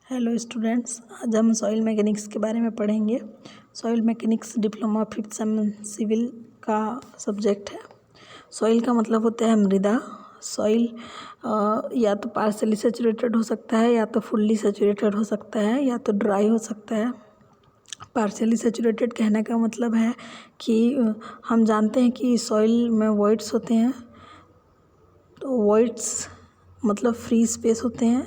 Hello students, आज हम soil mechanics के बारे में पढ़ेंगे। Soil mechanics diploma 5th sem civil का सब्जेक्ट है। सॉइल का मतलब होता है मृदा। सॉइल या तो पार्शली सैचुरेटेड हो सकता है, या तो फुल्ली सैचुरेटेड हो सकता है, या तो ड्राई हो सकता है। पार्शली सैचुरेटेड कहने का मतलब है कि हम जानते हैं कि सॉइल में वॉइड्स होते हैं। तो वॉइड्स मतलब फ्री स्पेस होते हैं,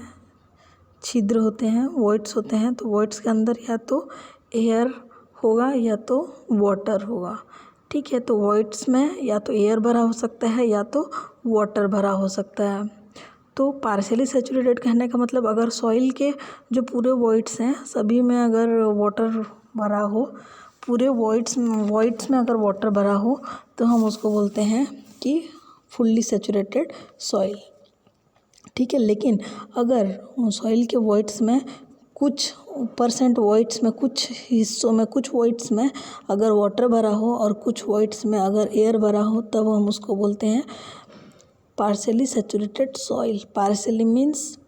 छिद्र होते हैं, वॉइड्स होते हैं। तो वॉइड्स के अंदर या तो एयर होगा या तो वाटर होगा। ठीक है, तो वॉइड्स में या तो एयर भरा हो सकता है या तो वाटर भरा हो सकता है। तो पार्शियली सैचुरेटेड कहने का मतलब अगर सॉइल के जो पूरे वॉइड्स हैं सभी में अगर वाटर भरा हो, पूरे वॉइड्स में अगर वाटर भरा हो, तो हम उसको बोलते हैं कि फुल्ली सैचुरेटेड सॉइल। ठीक है, लेकिन अगर सॉइल के वॉइड्स में कुछ परसेंट वॉइड्स में, कुछ हिस्सों में, कुछ वॉइड्स में अगर वाटर भरा हो और कुछ वॉइड्स में अगर एयर भरा हो, तब हम उसको बोलते हैं partially saturated soil. Partially means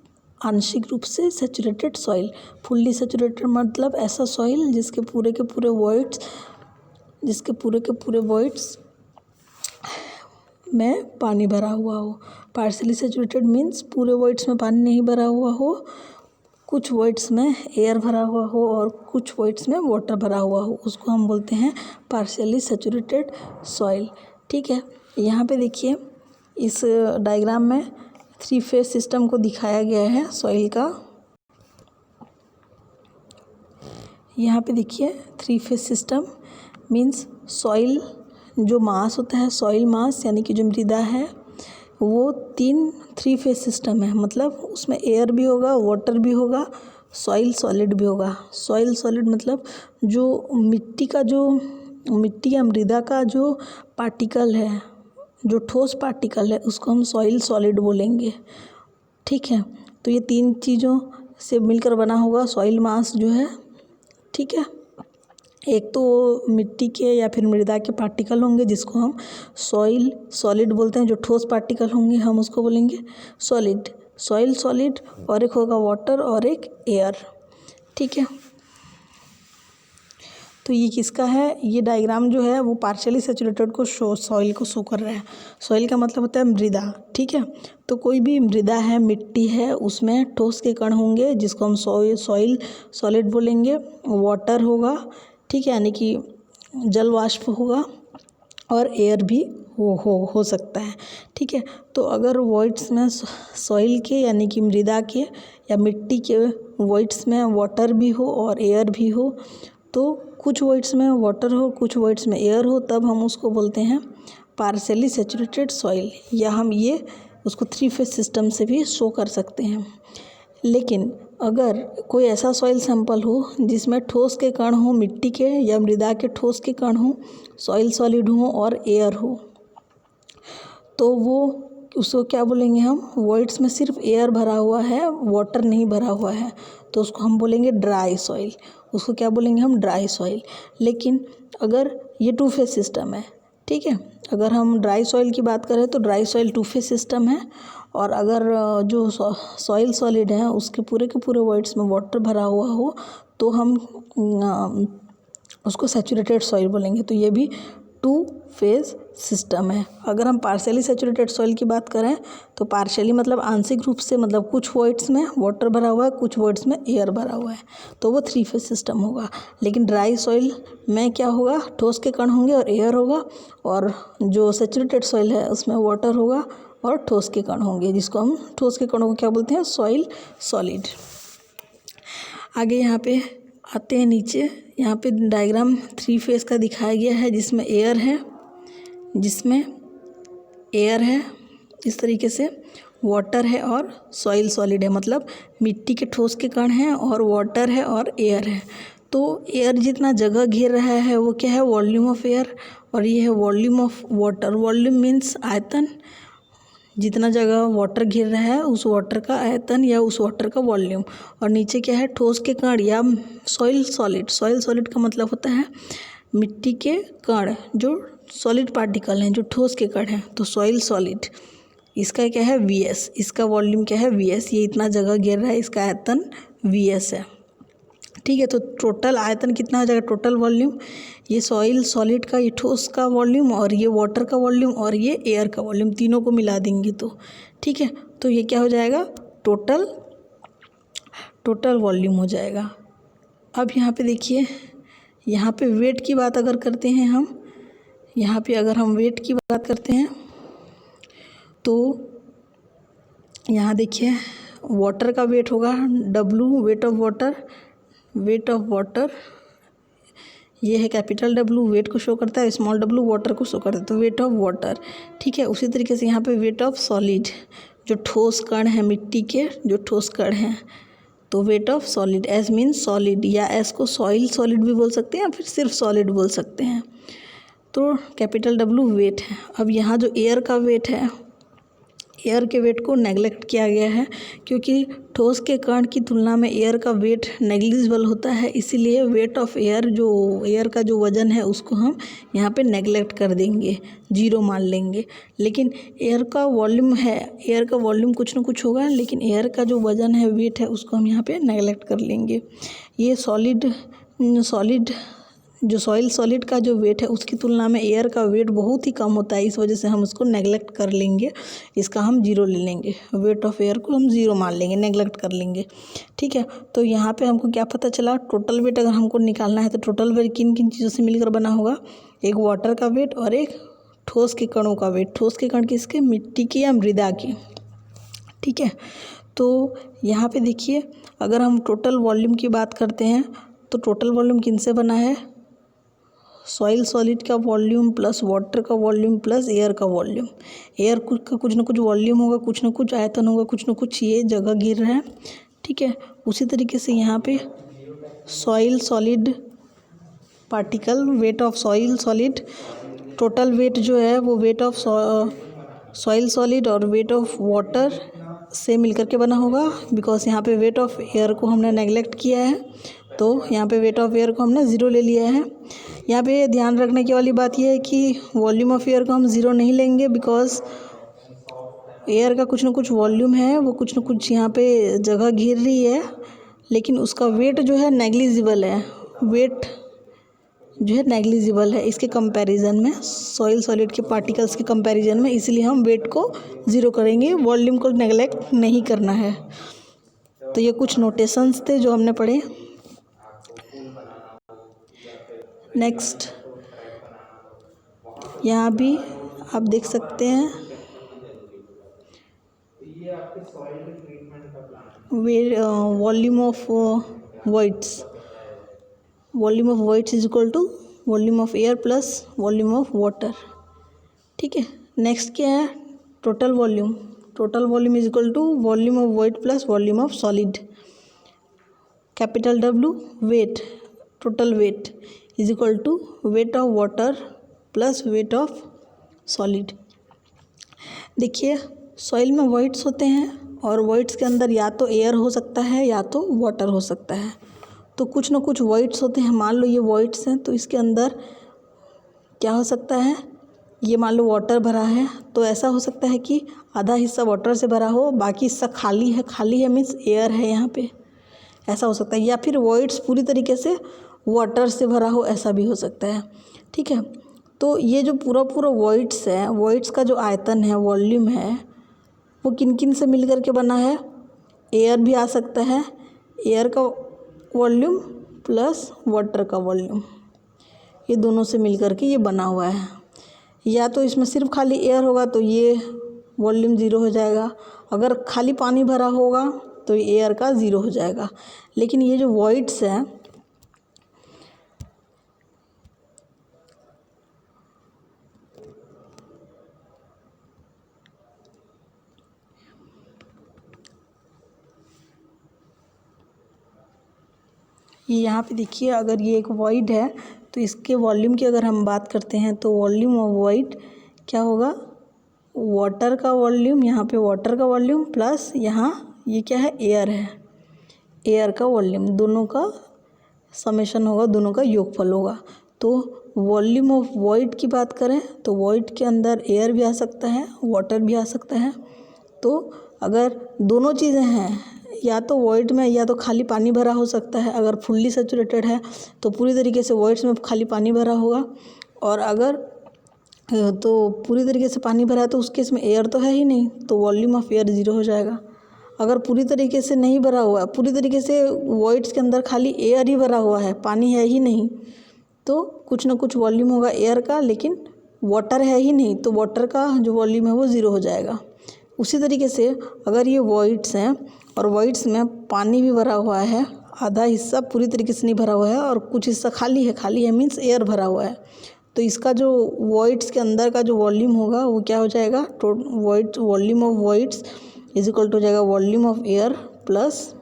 आंशिक रूप से सैचुरेटेड सॉइल। फुल्ली सैचुरेटेड मतलब ऐसा सॉइल जिसके पूरे के पूरे वॉइड्स में पानी भरा हुआ हो। पार्शियली सैचुरेटेड मीन्स पूरे वॉइड्स में पानी नहीं भरा हुआ हो, कुछ वॉइड्स में एयर भरा हुआ हो और कुछ वॉइड्स में वाटर भरा हुआ हो, उसको हम बोलते हैं पार्शियली सैचुरेटेड सॉइल। ठीक है, यहाँ पे देखिए इस डायग्राम में 3 फेज सिस्टम को दिखाया गया है सॉइल का। यहाँ पे देखिए 3 फेज सिस्टम मीन्स सॉइल जो मास होता है, सॉइल मास यानी कि जो मृदा है, वो 3 फेज सिस्टम है। मतलब उसमें एयर भी होगा, वाटर भी होगा, सॉइल सॉलिड भी होगा। सॉइल सॉलिड मतलब जो मिट्टी या मृदा का जो पार्टिकल है, जो ठोस पार्टिकल है, उसको हम सॉइल सॉलिड बोलेंगे। ठीक है, तो ये 3 चीज़ों से मिलकर बना होगा सॉइल मास जो है। ठीक है, एक तो मिट्टी के या फिर मृदा के पार्टिकल होंगे जिसको हम सॉइल सॉलिड बोलते हैं। जो ठोस पार्टिकल होंगे हम उसको बोलेंगे सॉलिड, सॉइल सॉलिड। और एक होगा वाटर और एक एयर। ठीक है, तो ये किसका है? ये डायग्राम जो है वो पार्शियली सैचुरेटेड को सॉइल को शो कर रहा है। सॉइल का मतलब होता है मृदा। ठीक है, तो कोई भी मृदा है, मिट्टी है, उसमें ठोस के कण होंगे जिसको हम सॉइल सॉलिड बोलेंगे। वाटर होगा, ठीक है, यानी कि जल वाष्प होगा, और एयर भी हो सकता है। ठीक है, तो अगर वॉइड्स में सॉइल के यानी कि मृदा के या मिट्टी के वॉइड्स में वाटर भी हो और एयर भी हो, तो कुछ वॉइड्स में वाटर हो, कुछ वॉइड्स में एयर हो, तब हम उसको बोलते हैं पार्शियली सैचुरेटेड सॉइल। या हम ये उसको 3 फेज सिस्टम से भी शो कर सकते हैं। लेकिन अगर कोई ऐसा सॉइल सैंपल हो जिसमें ठोस के कण हो, मिट्टी के या मृदा के ठोस के कण हो, सॉइल सॉलिड हो और एयर हो, तो वो उसको क्या बोलेंगे हम? वॉइड्स में सिर्फ एयर भरा हुआ है, वाटर नहीं भरा हुआ है, तो उसको हम बोलेंगे ड्राई सॉइल। उसको क्या बोलेंगे हम? Dry soil. लेकिन अगर ये 2 फेज सिस्टम है, ठीक है, अगर हम ड्राई सॉइल की बात करें तो ड्राई सॉइल 2 फेज सिस्टम है। और अगर जो सॉइल सॉलिड है उसके पूरे के पूरे वॉइड्स में वाटर भरा हुआ हो, तो हम उसको सैचुरेटेड सॉइल बोलेंगे। तो ये भी 2 फेज सिस्टम है। अगर हम पार्शियली सैचुरेटेड सॉइल की बात करें तो पार्शियली मतलब आंशिक रूप से, मतलब कुछ वॉइड्स में वाटर भरा हुआ है, कुछ वॉइड्स में एयर भरा हुआ है, तो वो 3 फेज सिस्टम होगा। लेकिन ड्राई सॉइल में क्या होगा? ठोस के कण होंगे और एयर होगा, और जो सैचुरेटेड सॉइल है उसमें वाटर होगा और ठोस के कण होंगे, जिसको हम ठोस के कणों को क्या बोलते हैं? Soil solid. आगे यहाँ पे आते हैं नीचे। यहाँ पे डायग्राम 3 फेज का दिखाया गया है जिसमें एयर है इस तरीके से, वाटर है और सॉइल सॉलिड है। मतलब मिट्टी के ठोस के कण हैं और वाटर है और एयर है। तो एयर जितना जगह घेर रहा है वो क्या है? वॉल्यूम ऑफ एयर, और ये है volume of water. Volume means आयतन, जितना जगह वाटर घिर रहा है उस वाटर का आयतन या उस वाटर का वॉल्यूम। और नीचे क्या है? ठोस के कण या सॉइल सॉलिड। सॉइल सॉलिड का मतलब होता है मिट्टी के कण, जो सॉलिड पार्टिकल हैं, जो ठोस के कण हैं, तो सॉइल सॉलिड। इसका क्या है? VS। इसका वॉल्यूम क्या है? VS। ये इतना जगह घेर रहा है, इसका आयतन VS है। ठीक है, तो टोटल आयतन कितना हो जाएगा, टोटल वॉल्यूम, ये सॉइल सॉलिड का, ये ठोस का वॉल्यूम और ये वाटर का वॉल्यूम और ये एयर का वॉल्यूम, तीनों को मिला देंगे तो ठीक है, तो ये क्या हो जाएगा, टोटल वॉल्यूम हो जाएगा। अब यहाँ पे देखिए, यहाँ पे वेट की बात अगर करते हैं हम, यहाँ पे अगर हम वेट की बात करते हैं तो यहाँ देखिए वाटर का वेट होगा W, वेट ऑफ वाटर ये है कैपिटल W, वेट को शो करता है, स्मॉल w वाटर को शो करता है, तो वेट ऑफ वाटर। ठीक है, उसी तरीके से यहाँ पे वेट ऑफ सॉलिड, जो ठोस कण है मिट्टी के, जो ठोस कण हैं, तो wait of solid, S means solid, या एस को सॉइल सॉलिड भी बोल सकते हैं या फिर सिर्फ सॉलिड बोल सकते हैं, तो कैपिटल W वेट है। अब यहाँ जो एयर का वेट है, एयर के वेट को नेगलेक्ट किया गया है क्योंकि ठोस के कण की तुलना में एयर का वेट नेग्लिजिबल होता है, इसीलिए वेट ऑफ एयर, जो एयर का जो वज़न है उसको हम यहाँ पे नेगलेक्ट कर देंगे, 0 मान लेंगे। लेकिन एयर का वॉल्यूम है, एयर का वॉल्यूम कुछ ना कुछ होगा, लेकिन एयर का जो वज़न है, वेट है, उसको हम यहाँ पे नेगलेक्ट कर लेंगे। ये सॉलिड जो सॉइल सॉलिड का जो वेट है उसकी तुलना में एयर का वेट बहुत ही कम होता है, इस वजह से हम उसको नेगलेक्ट कर लेंगे, इसका हम 0 ले लेंगे, वेट ऑफ एयर को हम 0 मान लेंगे, नेगलेक्ट कर लेंगे। ठीक है, तो यहाँ पे हमको क्या पता चला, टोटल वेट अगर हमको निकालना है तो टोटल वेट किन किन चीज़ों से मिलकर बना होगा, एक वाटर का वेट और एक ठोस के कणों का वेट। ठोस के कण किसके, मिट्टी की या मृदा की। ठीक है, तो यहाँ पे देखिए अगर हम टोटल वॉल्यूम की बात करते हैं तो टोटल वॉल्यूम किन से बना है, सॉइल सॉलिड का वॉल्यूम प्लस वाटर का वॉल्यूम प्लस एयर का वॉल्यूम। एयर का कुछ ना कुछ वॉल्यूम होगा, कुछ ना कुछ आयतन होगा, कुछ ना कुछ ये जगह गिर रहा है। ठीक है, उसी तरीके से यहाँ पे soil solid particle, weight of soil solid, total weight जो है वो वेट ऑफ सॉइल सॉलिड और वेट ऑफ वाटर से मिलकर के बना होगा, बिकॉज यहाँ पे वेट ऑफ एयर को हमने नेगलेक्ट किया है, तो यहाँ पे वेट ऑफ एयर को हमने 0 ले लिया है। यहाँ पे ध्यान रखने की वाली बात यह है कि वॉल्यूम ऑफ एयर को हम 0 नहीं लेंगे, बिकॉज एयर का कुछ ना कुछ वॉल्यूम है, वो कुछ ना कुछ यहाँ पे जगह घेर रही है, लेकिन उसका वेट जो है नेग्लिजिबल है, वेट जो है नेग्लिजिबल है इसके कंपैरिजन में, सॉइल सॉलिड के पार्टिकल्स के कंपैरिजन में, इसलिए हम वेट को 0 करेंगे, वॉल्यूम को नेगलेक्ट नहीं करना है। तो ये कुछ नोटेशंस थे जो हमने पढ़े। नेक्स्ट यहाँ भी आप देख सकते हैं volume of voids, volume of voids is equal to volume of air plus volume of water. ठीक है, नेक्स्ट क्या है, total volume, total volume is equal to volume of void plus volume of solid. Capital W weight, total weight is equal to weight of water plus weight of solid. देखिए soil में voids होते हैं और voids के अंदर या तो air हो सकता है या तो वाटर हो सकता है, तो कुछ ना कुछ वॉइड्स होते हैं। मान लो ये वॉइड्स हैं, तो इसके अंदर क्या हो सकता है, ये मान लो वाटर भरा है, तो ऐसा हो सकता है कि आधा हिस्सा वाटर से भरा हो, बाकी हिस्सा खाली है, खाली है मीन्स एयर है यहाँ पे, ऐसा हो सकता है। या फिर वॉइड्स पूरी तरीके से वाटर से भरा हो, ऐसा भी हो सकता है। ठीक है, तो ये जो पूरा पूरा वॉइड्स है, वॉइड्स का जो आयतन है, वॉल्यूम है, वो किन किन से मिल कर के बना है, एयर भी आ सकता है, एयर का वॉल्यूम प्लस वाटर का वॉल्यूम, ये दोनों से मिल कर के ये बना हुआ है। या तो इसमें सिर्फ खाली एयर होगा तो ये वॉल्यूम 0 हो जाएगा, अगर खाली पानी भरा होगा तो ये एयर का 0 हो जाएगा। लेकिन ये जो वॉइड्स हैं, ये यहाँ पे देखिए, अगर ये एक वॉइड है तो इसके वॉल्यूम की अगर हम बात करते हैं तो वॉल्यूम ऑफ वॉइड क्या होगा, वाटर का वॉल्यूम, यहाँ पे वाटर का वॉल्यूम प्लस यहाँ ये क्या है, एयर है, एयर का वॉल्यूम, दोनों का समेशन होगा, दोनों का योगफल होगा। तो वॉल्यूम ऑफ वॉइड की बात करें तो वॉइड के अंदर एयर भी आ सकता है, वाटर भी आ सकता है। तो अगर दोनों चीज़ें हैं, या तो वॉइड में या तो खाली पानी भरा हो सकता है। अगर फुल्ली सैचुरेटेड है तो पूरी तरीके से वॉइड्स में खाली पानी भरा होगा, और अगर तो पूरी तरीके से पानी भरा है तो उस केस में एयर तो है ही नहीं, तो वॉल्यूम ऑफ एयर 0 हो जाएगा। अगर पूरी तरीके से नहीं भरा हुआ है, पूरी तरीके से वॉइड्स के अंदर खाली एयर ही भरा हुआ है, पानी है ही नहीं, तो कुछ ना कुछ वॉल्यूम होगा एयर का, लेकिन वाटर है ही नहीं, तो वाटर का जो वॉल्यूम है वो 0 हो जाएगा। उसी तरीके से अगर ये वॉइड्स हैं और वॉइड्स में पानी भी भरा हुआ है, आधा हिस्सा पूरी तरीके से नहीं भरा हुआ है और कुछ हिस्सा खाली है मीन्स एयर भरा हुआ है, तो इसका जो वॉइड्स के अंदर का जो वॉल्यूम होगा वो क्या हो जाएगा, volume of voids is equal to हो जाएगा volume of air plus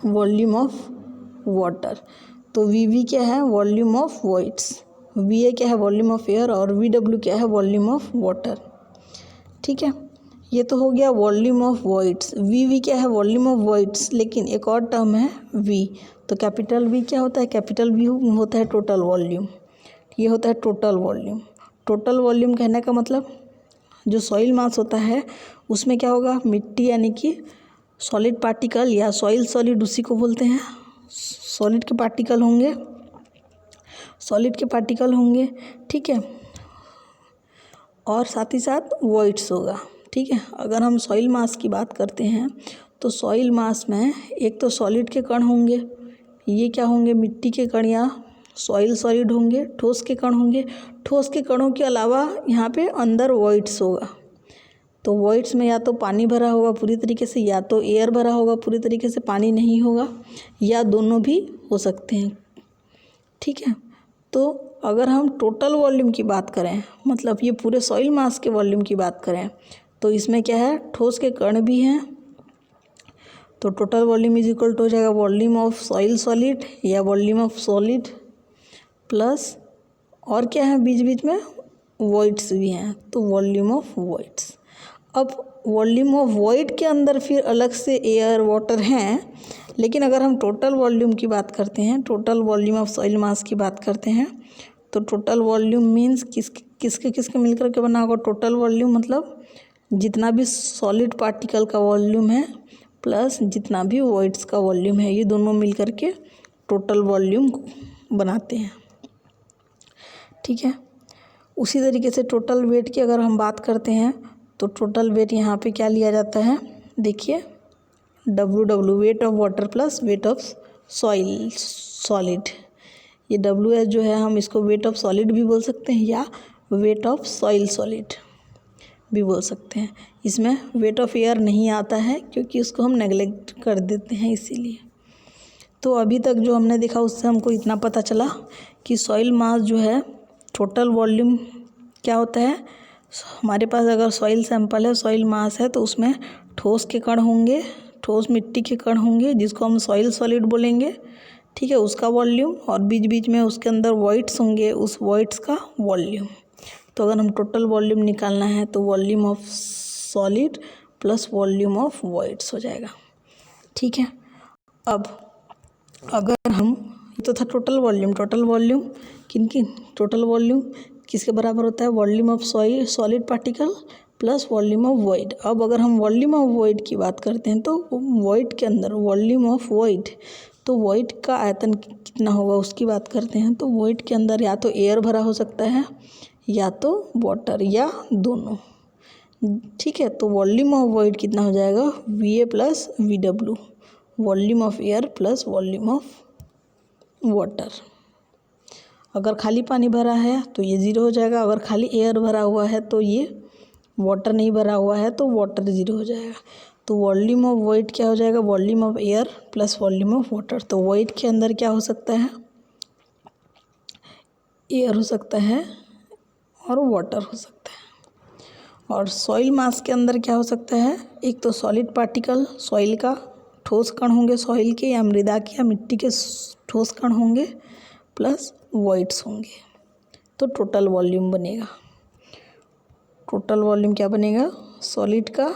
volume of water. तो वी क्या है, वॉल्यूम ऑफ वॉइड्स, वी क्या है वॉल्यूम ऑफ एयर, और वी क्या है वॉल्यूम ऑफ वाटर। ठीक है, ये तो हो गया वॉल्यूम ऑफ वॉइड्स। वी क्या है वॉल्यूम ऑफ वॉइड्स, लेकिन एक और टर्म है वी, तो कैपिटल वी क्या होता है, कैपिटल वी होता है टोटल वॉल्यूम, ये होता है टोटल वॉल्यूम। टोटल वॉल्यूम कहने का मतलब जो सॉइल मास होता है उसमें क्या होगा, मिट्टी यानी कि सॉलिड पार्टिकल या सॉइल सॉलिड उसी को बोलते हैं, सॉलिड के पार्टिकल होंगे, ठीक है, और साथ ही साथ वॉइड्स होगा। ठीक है, अगर हम सॉइल मास की बात करते हैं तो सॉइल मास में एक तो सॉलिड के कण होंगे, ये क्या होंगे, मिट्टी के कण या सॉइल सॉलिड होंगे, ठोस के कण होंगे, ठोस के कणों के अलावा यहाँ पे अंदर वॉइड्स होगा। तो वॉइड्स में या तो पानी भरा होगा पूरी तरीके से, या तो एयर भरा होगा पूरी तरीके से, पानी नहीं होगा, या दोनों भी हो सकते हैं। ठीक है, तो अगर हम टोटल वॉल्यूम की बात करें, मतलब ये पूरे सॉइल मास के वॉल्यूम की बात करें, तो इसमें क्या है, ठोस के कण भी हैं, तो total volume is equal to हो जाएगा वॉल्यूम ऑफ सॉइल सॉलिड या वॉल्यूम ऑफ सॉलिड प्लस, और क्या है बीच बीच में वॉइड्स भी हैं, तो वॉल्यूम ऑफ वॉइड्स। अब वॉल्यूम ऑफ वॉइड के अंदर फिर अलग से एयर वाटर हैं, लेकिन अगर हम टोटल वॉल्यूम की बात करते हैं, टोटल वॉल्यूम ऑफ सॉइल मास की बात करते हैं, तो टोटल वॉल्यूम मीन्स किसके मिलकर के बना होगा, टोटल वॉल्यूम मतलब जितना भी सॉलिड पार्टिकल का वॉल्यूम है प्लस जितना भी वॉइड्स का वॉल्यूम है, ये दोनों मिलकर के टोटल वॉल्यूम बनाते हैं। ठीक है, उसी तरीके से टोटल वेट की अगर हम बात करते हैं तो टोटल वेट यहाँ पे क्या लिया जाता है, देखिए W wait of water plus weight of solid, ये W जो है हम इसको वेट ऑफ सॉलिड भी बोल सकते हैं या वेट ऑफ सॉइल सॉलिड भी बोल सकते हैं। इसमें वेट ऑफ एयर नहीं आता है क्योंकि उसको हम नेगलेक्ट कर देते हैं इसीलिए। तो अभी तक जो हमने देखा उससे हमको इतना पता चला कि सॉइल मास जो है टोटल वॉल्यूम क्या होता है, हमारे पास अगर सॉइल सैंपल है, सॉइल मास है, तो उसमें ठोस के कण होंगे, ठोस मिट्टी के कण होंगे जिसको हम सॉइल सॉलिड बोलेंगे। ठीक है, उसका वॉल्यूम, और बीच बीच में उसके अंदर वॉइड्स होंगे, उस वॉइड्स का वॉल्यूम। तो अगर हम टोटल वॉल्यूम निकालना है तो volume of solid plus volume of voids हो जाएगा। ठीक है, अब अगर हम, तो था टोटल वॉल्यूम टोटल वॉल्यूम किसके बराबर होता है, volume of solid particle plus volume of void. अब अगर हम वॉल्यूम ऑफ वॉइड की बात करते हैं तो वॉइड के अंदर वॉल्यूम ऑफ वॉइड, तो वॉइड का आयतन कितना होगा उसकी बात करते हैं, तो वॉइड के अंदर या तो एयर भरा हो सकता है या तो वाटर या दोनों। ठीक है, तो वॉल्यूम ऑफ वॉइड कितना हो जाएगा, VA plus VW, volume of air plus volume of water. अगर खाली पानी भरा है तो ये 0 हो जाएगा, अगर खाली एयर भरा हुआ है तो ये वाटर नहीं भरा हुआ है तो वाटर 0 हो जाएगा। तो वॉल्यूम ऑफ वॉइड क्या हो जाएगा, volume of air plus volume of water. तो वॉइड के अंदर क्या हो सकता है, एयर हो सकता है और वाटर हो सकता है। और सॉइल मास के अंदर क्या हो सकता है, एक तो सॉलिड पार्टिकल, सॉइल का ठोस कण होंगे, सॉइल के या मृदा के या मिट्टी के ठोस कण होंगे प्लस वॉइड्स होंगे, तो टोटल वॉल्यूम बनेगा। टोटल वॉल्यूम क्या बनेगा, सॉलिड का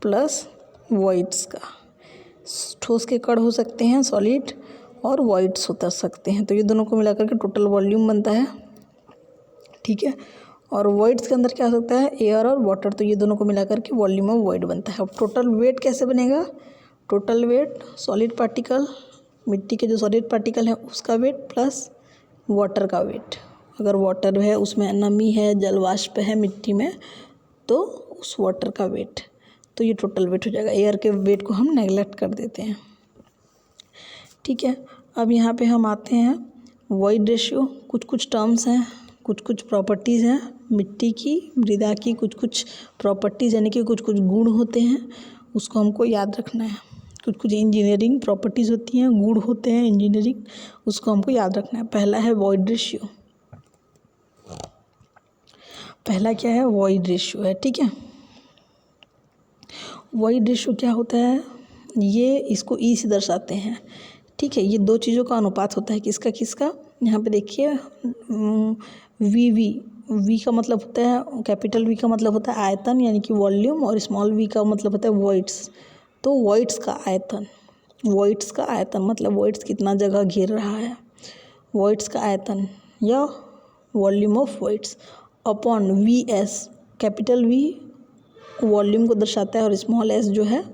प्लस वॉइड्स का। ठोस के कण हो सकते हैं सॉलिड और वॉइड्स हो सकते हैं, तो ये दोनों को मिलाकर के टोटल वॉल्यूम बनता है। ठीक है, और वॉइड्स के अंदर क्या हो सकता है, एयर और वाटर, तो ये दोनों को मिलाकर के वॉल्यूम ऑफ वॉइड बनता है। अब टोटल वेट कैसे बनेगा, टोटल वेट सॉलिड पार्टिकल, मिट्टी के जो सॉलिड पार्टिकल है उसका वेट प्लस वाटर का वेट। अगर वाटर है उसमें नमी है, जल वाष्प है मिट्टी में, तो उस वाटर का वेट, तो ये टोटल वेट हो जाएगा। एयर के वेट को हम नेगलेक्ट कर देते हैं। ठीक है, अब यहाँ पे हम आते हैं वॉइड रेशियो। कुछ कुछ टर्म्स हैं, कुछ कुछ प्रॉपर्टीज़ हैं मिट्टी की, मृदा की, कुछ कुछ प्रॉपर्टीज़ यानी कि कुछ कुछ गुण होते हैं, उसको हमको याद रखना है। कुछ कुछ इंजीनियरिंग प्रॉपर्टीज़ होती हैं, गुण होते हैं इंजीनियरिंग, उसको हमको याद रखना है। पहला है वॉइड रेशियो। पहला क्या है? वॉइड रेशियो है। ठीक है, वॉइड रेशियो क्या होता है? ये इसको ई से दर्शाते हैं। ठीक है, ये दो चीज़ों का अनुपात होता है। किसका किसका? यहाँ पे देखिए, वी का मतलब होता है, कैपिटल वी का मतलब होता है आयतन यानी कि वॉल्यूम, और स्मॉल वी का मतलब होता है वॉइड्स। तो वॉइड्स का आयतन, वॉइड्स का आयतन मतलब वॉइड्स कितना जगह घेर रहा है, वॉइड्स का आयतन या volume of voids upon V S. Capital V volume को दर्शाता है और स्मॉल एस जो है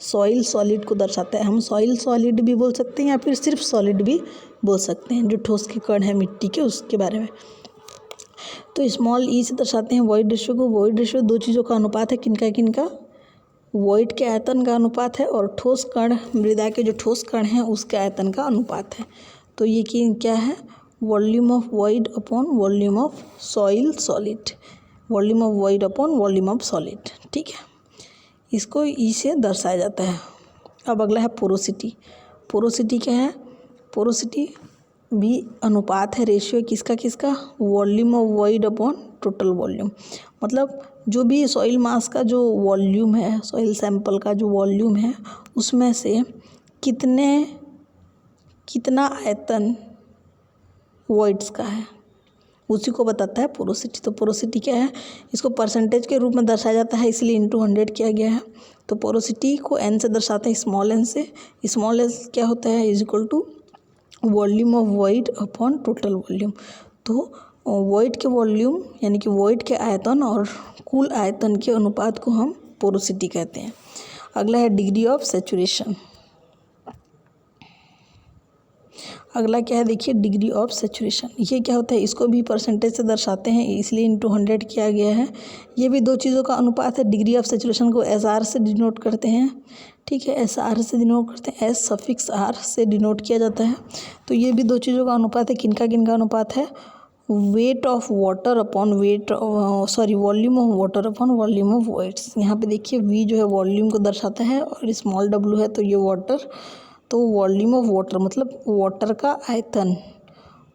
सॉइल सॉलिड को दर्शाता है। हम सॉइल सॉलिड भी बोल सकते हैं या फिर सिर्फ सॉलिड भी बोल सकते हैं, जो ठोस के कण है मिट्टी के उसके बारे में। तो स्मॉल ई से दर्शाते हैं वॉइड रेशियो को। वॉइड रेशियो दो चीज़ों का अनुपात है। किनका किनका? वॉइड के आयतन का अनुपात है और ठोस कण, मृदा के जो ठोस कण हैं उसके आयतन का अनुपात है। तो ये क्या है? Volume of void upon volume of soil solid, volume of void upon volume of solid. ठीक है, इसको ई से दर्शाया जाता है। अब अगला है पोरोसिटी। पोरोसिटी क्या है? पोरोसिटी भी अनुपात है, रेशियो किसका किसका? Volume of void upon total volume. मतलब जो भी सॉइल मास का जो वॉल्यूम है, सॉइल सैंपल का जो वॉल्यूम है, उसमें से कितना आयतन वॉइड्स का है, उसी को बताता है पोरोसिटी। तो पोरोसिटी क्या है? इसको परसेंटेज के रूप में दर्शाया जाता है, इसलिए इंटू 100 किया गया है। तो पोरोसिटी को एन से दर्शाते हैं, स्मॉल एन से। स्मॉल एन क्या होता है? Is equal to volume of void upon total volume. तो वॉइड के वॉल्यूम यानी कि वॉइड के आयतन और कुल आयतन के अनुपात को हम पोरोसिटी कहते हैं। अगला है डिग्री ऑफ सैचुरेशन। अगला क्या है? देखिए, डिग्री ऑफ सैचुरेशन। ये क्या होता है? इसको भी परसेंटेज से दर्शाते हैं, इसलिए इंटू 100 किया गया है। ये भी दो चीज़ों का अनुपात है। डिग्री ऑफ सैचुरेशन को एस आर से डिनोट करते हैं। ठीक है, एस आर से डिनोट करते हैं, एस सफिक्स आर से डिनोट किया जाता है। तो ये भी दो चीज़ों का अनुपात है। किनका किनका अनुपात है? Wait of water upon volume of water upon volume of voids. यहाँ पे देखिए, वी जो है वॉल्यूम को दर्शाता है और स्मॉल डब्ल्यू है तो ये वाटर, तो वॉल्यूम ऑफ वाटर मतलब वाटर का आयतन,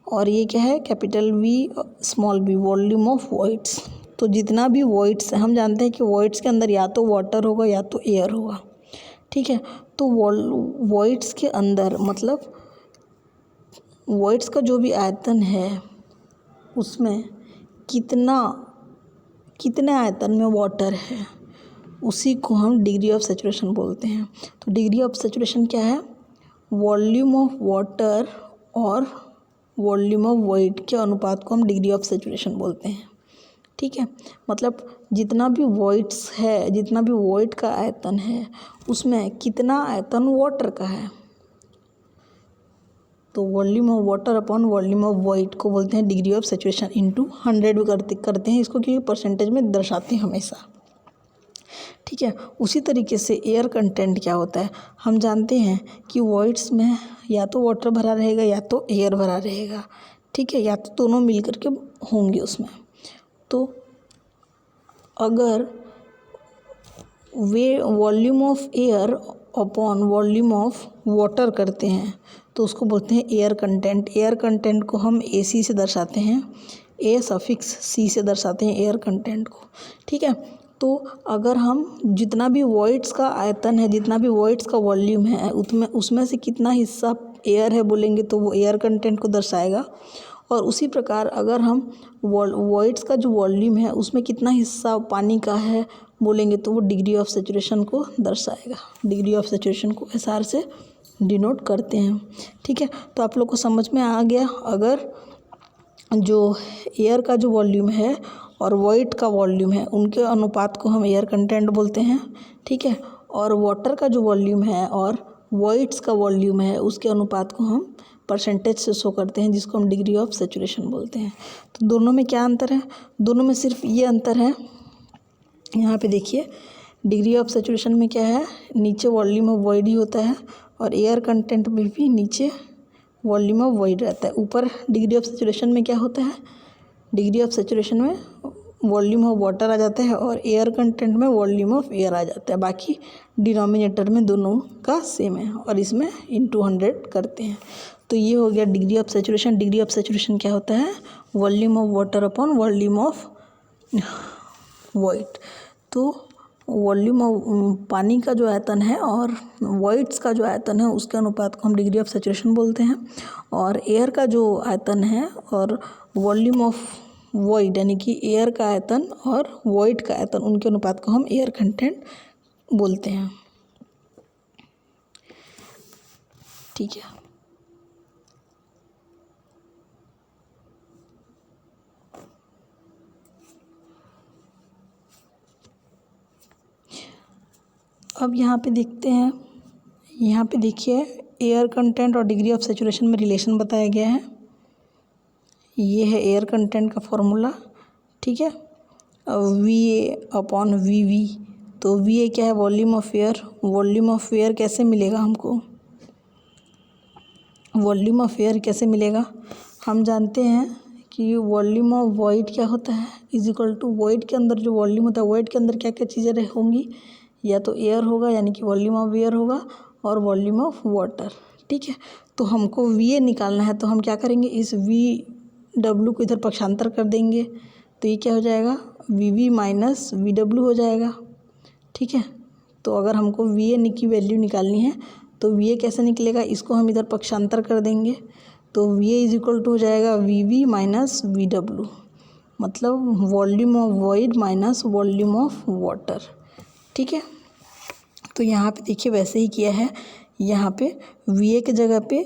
और ये क्या है? Capital V small V volume of voids. तो जितना भी वॉइड्स, हम जानते हैं कि वॉइड्स के अंदर या तो वाटर होगा या तो एयर होगा। ठीक है, तो वॉइड्स के अंदर मतलब वॉइड्स का जो भी आयतन है उसमें कितने आयतन में वाटर है, उसी को हम डिग्री ऑफ सैचुरेशन बोलते हैं। तो डिग्री ऑफ सैचुरेशन क्या है? वॉल्यूम ऑफ वाटर और वॉल्यूम ऑफ वॉइड के अनुपात को हम डिग्री ऑफ सैचुरेशन बोलते हैं। ठीक है, मतलब जितना भी वॉइड्स है, जितना भी वॉइड का आयतन है, उसमें कितना आयतन वाटर का है, तो volume of water upon volume of void को बोलते हैं डिग्री ऑफ सैचुरेशन। इंटू 100 करते हैं इसको, क्योंकि परसेंटेज में दर्शाते हैं हमेशा। ठीक है, उसी तरीके से एयर कंटेंट क्या होता है? हम जानते हैं कि वॉइड्स में या तो वाटर भरा रहेगा या तो एयर भरा रहेगा। ठीक है, या तो दोनों मिल करके होंगे उसमें। तो अगर वे volume of air upon volume of water करते हैं तो उसको बोलते हैं एयर कंटेंट। एयर कंटेंट को हम ए सी से दर्शाते हैं, ए सफिक्स सी से दर्शाते हैं एयर कंटेंट को। ठीक है, तो अगर हम जितना भी वॉइड्स का आयतन है, जितना भी वॉइड्स का वॉल्यूम है, उसमें से कितना हिस्सा एयर है बोलेंगे तो वो एयर कंटेंट को दर्शाएगा। और उसी प्रकार अगर हम वॉइड्स का जो वॉल्यूम है उसमें कितना हिस्सा पानी का है बोलेंगे तो वो डिग्री ऑफ सैचुरेशन को दर्शाएगा। डिग्री ऑफ सैचुरेशन को एस आर से डिनोट करते हैं। ठीक है, तो आप लोग को समझ में आ गया। अगर जो एयर का जो वॉल्यूम है और वॉइड का वॉल्यूम है, उनके अनुपात को हम एयर कंटेंट बोलते हैं। ठीक है, और वाटर का जो वॉल्यूम है और वॉइड्स का वॉल्यूम है उसके अनुपात को हम परसेंटेज से शो करते हैं, जिसको हम डिग्री ऑफ सेचुरेशन बोलते हैं। तो दोनों में क्या अंतर है? दोनों में सिर्फ ये अंतर है, यहाँ पे देखिए डिग्री ऑफ सेचुरेशन में क्या है, नीचे वॉल्यूम ऑफ वॉइड ही होता है और एयर कंटेंट में भी नीचे वॉल्यूम ऑफ वॉइड रहता है। ऊपर डिग्री ऑफ सेचुरेशन में क्या होता है, डिग्री ऑफ सेचुरेशन में वॉल्यूम ऑफ वाटर आ जाता है और एयर कंटेंट में वॉल्यूम ऑफ एयर आ जाता है। बाकी डिनोमिनेटर में दोनों का सेम है और इसमें इनटू 100 करते हैं। तो ये हो गया degree of saturation. Degree of saturation क्या होता है, volume of water upon volume of void. तो वॉल्यूम ऑफ पानी का जो आयतन है और वॉइड्स का जो आयतन है उसके अनुपात को हम डिग्री ऑफ सेचुरेशन बोलते हैं। और एयर का जो आयतन है और वॉल्यूम ऑफ वॉइड यानी कि एयर का आयतन और वॉइड का आयतन, उनके अनुपात को हम एयर कंटेंट बोलते हैं। ठीक है, अब यहाँ पे देखते हैं, यहाँ पे देखिए एयर कंटेंट और डिग्री ऑफ सेचुरेशन में रिलेशन बताया गया है। ये है एयर कंटेंट का फॉर्मूला, ठीक है, वी अपॉन वी। तो वी क्या है, volume of air. Volume of air कैसे मिलेगा हमको, वॉल्यूम ऑफ एयर कैसे मिलेगा? हम जानते हैं कि वॉल्यूम ऑफ वॉइड क्या होता है, इज इक्वल टू वॉइड के अंदर जो वॉल्यूम होता है, वॉइड के अंदर क्या क्या चीज़ें होंगी, या तो एयर होगा यानी कि वॉल्यूम ऑफ एयर होगा और वॉल्यूम ऑफ वाटर। ठीक है, तो हमको वी निकालना है, तो हम क्या करेंगे, इस वी डब्ल्यू को इधर पक्षांतर कर देंगे, तो ये क्या हो जाएगा, V V minus V W हो जाएगा। ठीक है, तो अगर हमको वी ए की वैल्यू निकालनी है तो वी ए कैसे निकलेगा, इसको हम इधर पक्षांतर कर देंगे, तो V A is equal to हो जाएगा V V minus V W, मतलब volume of void minus volume of water. ठीक है, तो यहाँ पे देखिए वैसे ही किया है, यहाँ पे वी ए के जगह पे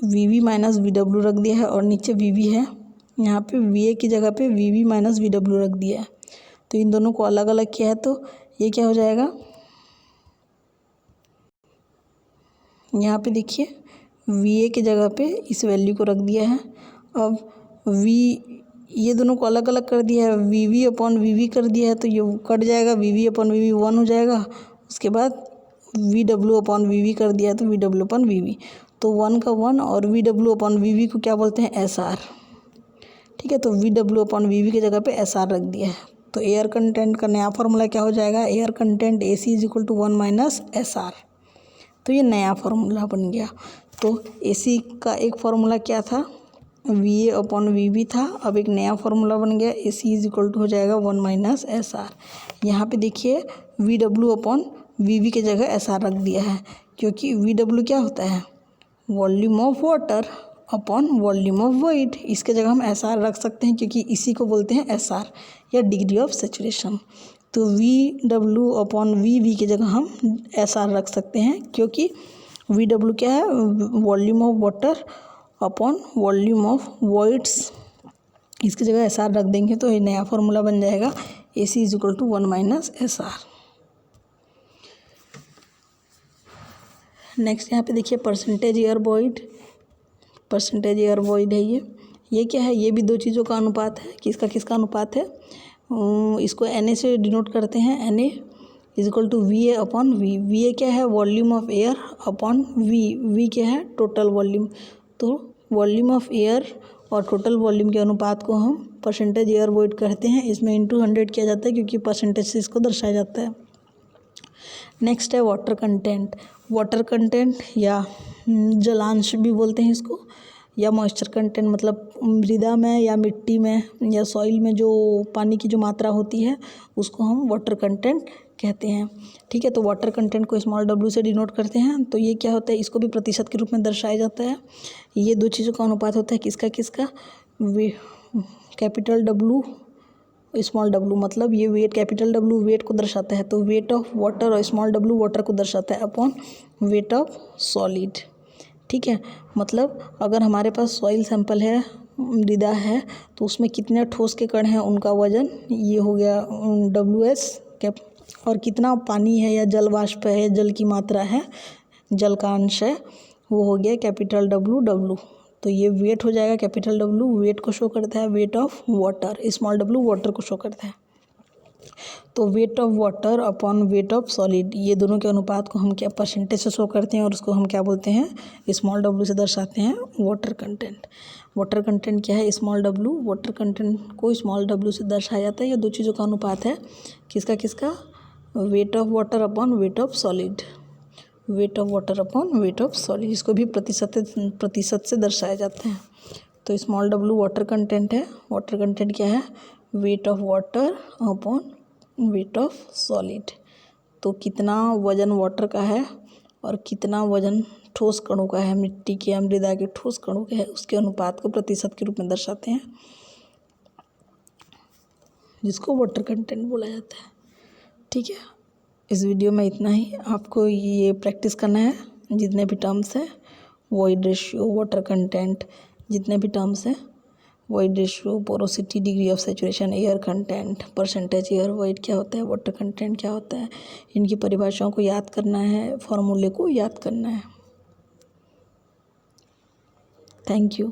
V V minus V W रख दिया है और नीचे वी वी है, यहाँ पे वी ए की जगह पे V V minus V W रख दिया है। तो इन दोनों को अलग अलग किया है, तो ये क्या हो जाएगा, यहाँ पे देखिए वी ए की जगह पे इस वैल्यू को रख दिया है। अब वी, ये दोनों को अलग अलग कर दिया है, V V upon V V कर दिया है, तो ये कट जाएगा, V V upon V V 1 हो जाएगा। उसके बाद V W upon V V कर दिया है, तो V W upon V V, तो 1 का 1 और V W upon V V को क्या बोलते हैं, एस आर। ठीक है, तो V W upon V V की जगह पे एस आर रख दिया है। तो एयर कंटेंट का नया फार्मूला क्या हो जाएगा, air content A C is equal to 1 minus S R. तो ये नया फार्मूला बन गया। तो ए सी का एक फार्मूला क्या था, V A upon V V था, अब एक नया फार्मूला बन गया, A C is equal to हो जाएगा 1 माइनस एस आर। यहाँ पर देखिए V W upon V V की जगह एस आर रख दिया है, क्योंकि वी डब्ल्यू क्या होता है, volume of water upon volume of void. इसके जगह हम एस आर रख सकते हैं, क्योंकि इसी को बोलते हैं एस आर या डिग्री ऑफ सेचुरेशन। तो V W upon V V की जगह हम एस आर रख सकते हैं, क्योंकि वी डब्ल्यू क्या है, volume of water upon volume of voids. इसकी जगह एस आर रख देंगे तो ये नया फार्मूला बन जाएगा, A C is equal to 1 minus S R. Next यहाँ पे देखिए percentage air void, percentage air void है ये क्या है, ये भी दो चीज़ों का अनुपात है। किसका किसका अनुपात है, इसको एन ए से डिनोट करते हैं, N A is equal to V A upon V. V A क्या है, volume of air upon V, V क्या है, टोटल वॉल्यूम। तो वॉल्यूम ऑफ एयर और टोटल वॉल्यूम के अनुपात को हम परसेंटेज एयर वॉइड कहते हैं। इसमें इंटू 100 किया जाता है, क्योंकि परसेंटेज से इसको दर्शाया जाता है। नेक्स्ट है वाटर कंटेंट। वाटर कंटेंट या जलांश भी बोलते हैं इसको, या मॉइस्चर कंटेंट, मतलब मृदा में या मिट्टी में या सॉइल में जो पानी की जो मात्रा होती है उसको हम वाटर कंटेंट कहते हैं। ठीक है, तो वाटर कंटेंट को स्मॉल डब्ल्यू से डिनोट करते हैं। तो ये क्या होता है, इसको भी प्रतिशत के रूप में दर्शाया जाता है। ये दो चीज़ों का अनुपात होता है, किसका किसका, कैपिटल डब्ल्यू स्मॉल डब्ल्यू, मतलब ये वेट, कैपिटल डब्ल्यू वेट को दर्शाता है, तो वेट ऑफ वाटर, और स्मॉल डब्ल्यू वाटर को दर्शाता है, अपॉन वेट ऑफ सॉलिड। ठीक है, मतलब अगर हमारे पास सॉइल सैंपल है, मृदा है, तो उसमें कितने ठोस के कण हैं उनका वजन, ये हो गया डब्ल्यू एस कैप और कितना पानी है या जल वाष्प है, जल की मात्रा है, जल का अंश है, वो हो गया कैपिटल W। तो ये वेट हो जाएगा कैपिटल W, वेट को शो करता है, wait of water, small w water को शो करता है। तो wait of water upon weight of solid, ये दोनों के अनुपात को हम क्या परसेंटेज से शो करते हैं और उसको हम क्या बोलते हैं, स्मॉल w से दर्शाते हैं वाटर कंटेंट। वाटर कंटेंट क्या है, स्मॉल w। वाटर कंटेंट को स्मॉल w से दर्शाया जाता है। ये दो चीज़ों का अनुपात है, किसका किसका, wait of water upon weight of solid, wait of water upon weight of solid. इसको भी प्रतिशत से दर्शाया जाता है। तो स्मॉल w वाटर कंटेंट है, वाटर कंटेंट क्या है, wait of water upon weight of solid. तो कितना वजन वाटर का है और कितना वजन ठोस कणों का है, मिट्टी के या मृदा के ठोस कणों का है, उसके अनुपात को प्रतिशत के रूप में दर्शाते हैं, जिसको वाटर कंटेंट बोला जाता है। ठीक है, इस वीडियो में इतना ही। आपको ये प्रैक्टिस करना है, जितने भी टर्म्स हैं, वॉइड रेशियो, वाटर कंटेंट, जितने भी टर्म्स हैं, void ratio, porosity, degree of saturation, air content, percentage air void क्या होता है, वाटर कंटेंट क्या होता है, इनकी परिभाषाओं को याद करना है, फॉर्मूले को याद करना है। Thank you.